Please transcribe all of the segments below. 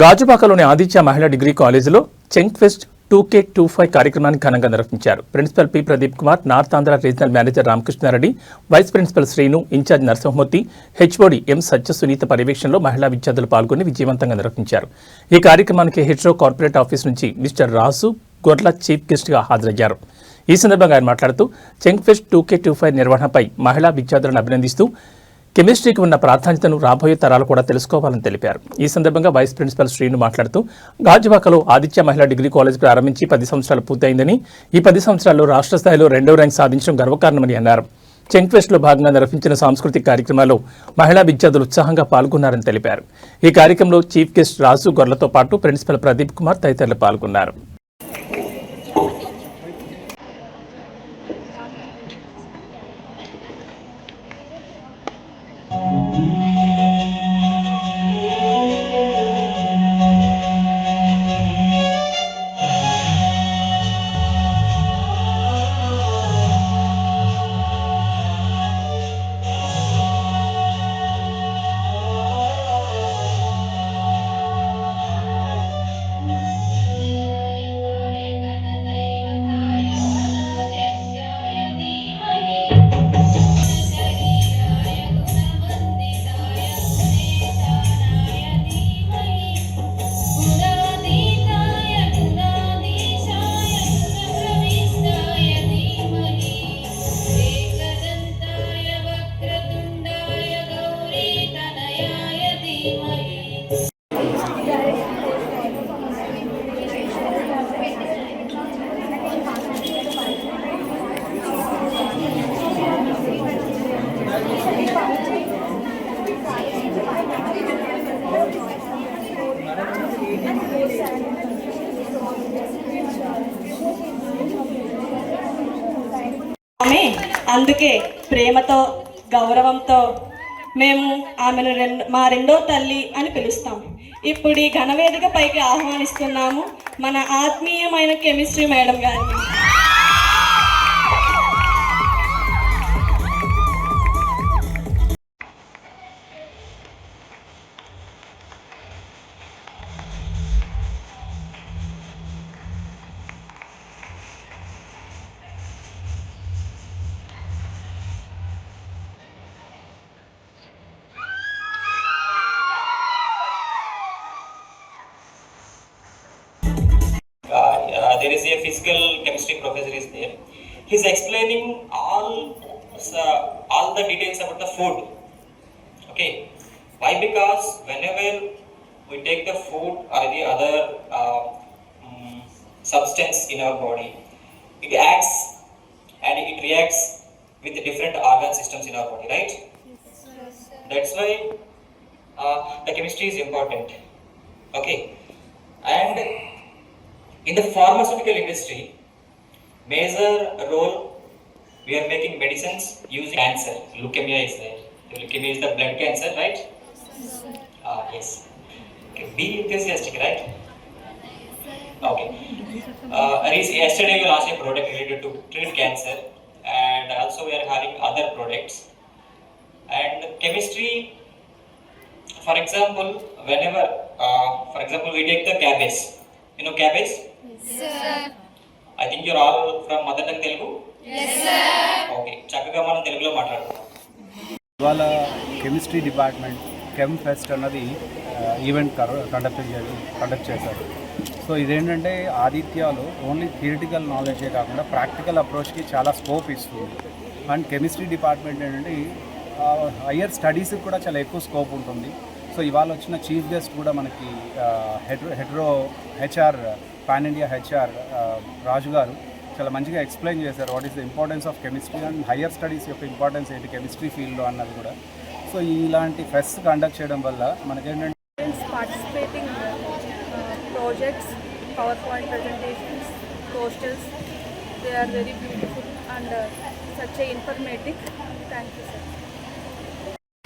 గాజువాకలోని ఆదిత్య మహిళా డిగ్రీ కాలేజీలో చెంక్ pest 2K25 కార్యక్రమాన్ని ఘనంగా నిర్వహించారు. Principal P Pradeep Kumar, north Andhra regional manager Ramakrishna Reddy, vice principal Srinu, incharge Narasimhamurthy, HOD M Satya Sunitha పర్యవేక్షణలో మహిళా విద్యార్థులు పాల్గొని విజయవంతంగా నిర్వహించారు. ఈ కార్యక్రమానికి హెచ్ఓ కార్పొరేట్ ఆఫీస్ నుంచి మిస్టర్ రాజు గొర్ల చీఫ్ గెస్ట్గా హాజరయ్యారు. ఈ సందర్భంగా ఆయన మాట్లాడుతూ చెంక్ ఫెస్ట్ 2K25 నిర్వహణపై మహిళా విద్యార్థులను అభినందిస్తూ కెమిస్ట్రీకి ఉన్న ప్రాధాన్యతను రాబోయే తరాలు కూడా తెలుసుకోవాలని తెలిపారు. ఈ సందర్భంగా వైస్ ప్రిన్సిపల్ శ్రీను మాట్లాడుతూ గాజువాకలో ఆదిత్య మహిళా డిగ్రీ కాలేజ్ ప్రారంభించి 10 సంవత్సరాలు పూర్తయిందని, ఈ 10 సంవత్సరాల్లో రాష్ట్ర స్థాయిలో 2వ ర్యాంక్ సాధించడం గర్వకారణమని అన్నారు. చెంక్ ఫెస్ట్లో భాగంగా నిర్వహించిన సాంస్కృతిక కార్యక్రమాల్లో మహిళా విద్యార్థులు ఉత్సాహంగా పాల్గొన్నారని తెలిపారు. ఈ కార్యక్రమంలో చీఫ్ గెస్ట్ రాజు గొర్లతో పాటు ప్రిన్సిపల్ ప్రదీప్ కుమార్ తదితరులు పాల్గొన్నారు. అందుకే ప్రేమతో గౌరవంతో మేము ఆమెను మా రెండో తల్లి అని పిలుస్తాం. ఇప్పుడు ఈ ఘనవేదిక పైకి ఆహ్వానిస్తున్నాము మన ఆత్మీయమైన కెమిస్ట్రీ మేడం గారిని. There is a physical chemistry professor is there. He's explaining all the details about the food. Okay, why? Because whenever we take the food or the other substance in our body, it acts and it reacts with the different organ systems in our body, right? Yes. That's why the chemistry is important. Okay, and in the pharmaceutical industry, major role we are making medicines using cancer. Leukemia is there. Leukemia is the blood cancer, right? Yes. Okay. Be enthusiastic, right? Okay. Yesterday we launched a product related to treat cancer, and also we are having other products. And chemistry, for example, whenever, we take the cabbage. You know cabbage? Yes, sir. I think you're all from mother tongue Telugu? Yes, sir. Okay. చక్కగా మనం తెలుగులో మాట్లాడుకుందాం. ఇవాళ chemistry department కెమ్ pest అన్నది event conduct చేశారు. So ఇదేంటంటే ఆదిత్యలో only theoretical నాలెడ్జే కాకుండా ప్రాక్టికల్ అప్రోచ్కి చాలా స్కోప్ ఇస్తుంది. అండ్ కెమిస్ట్రీ డిపార్ట్మెంట్ ఏంటంటే హయ్యర్ స్టడీస్కి కూడా చాలా ఎక్కువ స్కోప్ ఉంటుంది. సో ఇవాళ వచ్చిన చీఫ్ గెస్ట్ కూడా మనకి హెచ్ఆర్ పాన్ ఇండియా హెచ్ఆర్ రాజు గారు చాలా మంచిగా ఎక్స్ప్లెయిన్ చేశారు what is the importance of chemistry and higher studies యొక్క ఇంపార్టెన్స్ ఏంటి కెమిస్ట్రీ ఫీల్డ్లో అన్నది కూడా. సో ఇలాంటి ఫెస్ట్ కండక్ట్ చేయడం వల్ల మనకేంటంటే participating projects, power point presentations, posters, they are very beautiful and such a informative. Thank you, sir.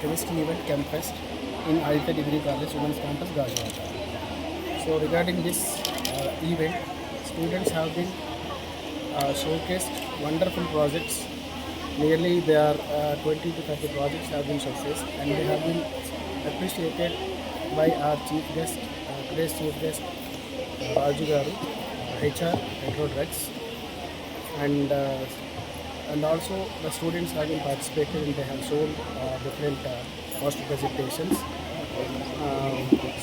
Chemistry event Campfest in Aditya Degree College, Women's Campus, Gajwaka. So regarding this event, students have been showcased wonderful projects. Nearly there are 20 to 30 projects have been showcased, and they have been appreciated by our chief guest today's chief guest Raju Garu, HR Retro Drugs, and also the students have been participated and they have shown different poster presentations.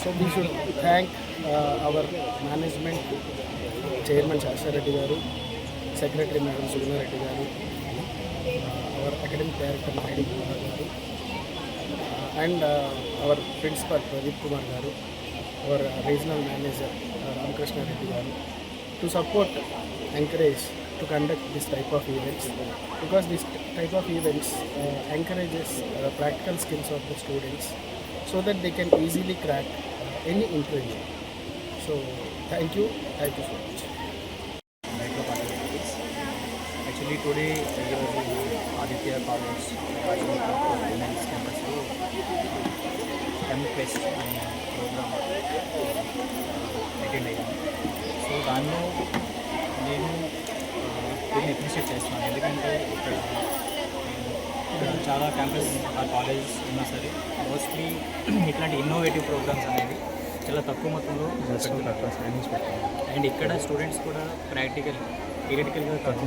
So we should thank our management, Chairman Shasha Reddy Garu, Secretary Madam Suguna Reddy Garu, our academic director Naidu Kumar Garu, and our principal Pradeep Kumar Garu, our regional manager Ramakrishna Reddy Garu, to support, encourage to conduct this type of events, because this type of events encourages practical skills of the students so that they can easily crack any interview. So thank you so much. Actually today Aditya College Women's Campus Fest అనే programme attend అయ్యాను. So దానిలో నేను దీన్ని appreciate చేస్తున్నాను, ఎందుకంటే ఇక్కడ చాలా campus colleges ఉన్నా సరే మోస్ట్లీ ఇట్లాంటి ఇన్నోవేటివ్ ప్రోగ్రామ్స్ అనేది చాలా తక్కువ మొత్తంలో అండ్ ఇక్కడ స్టూడెంట్స్ కూడా థియరిటికల్గా కాకుండా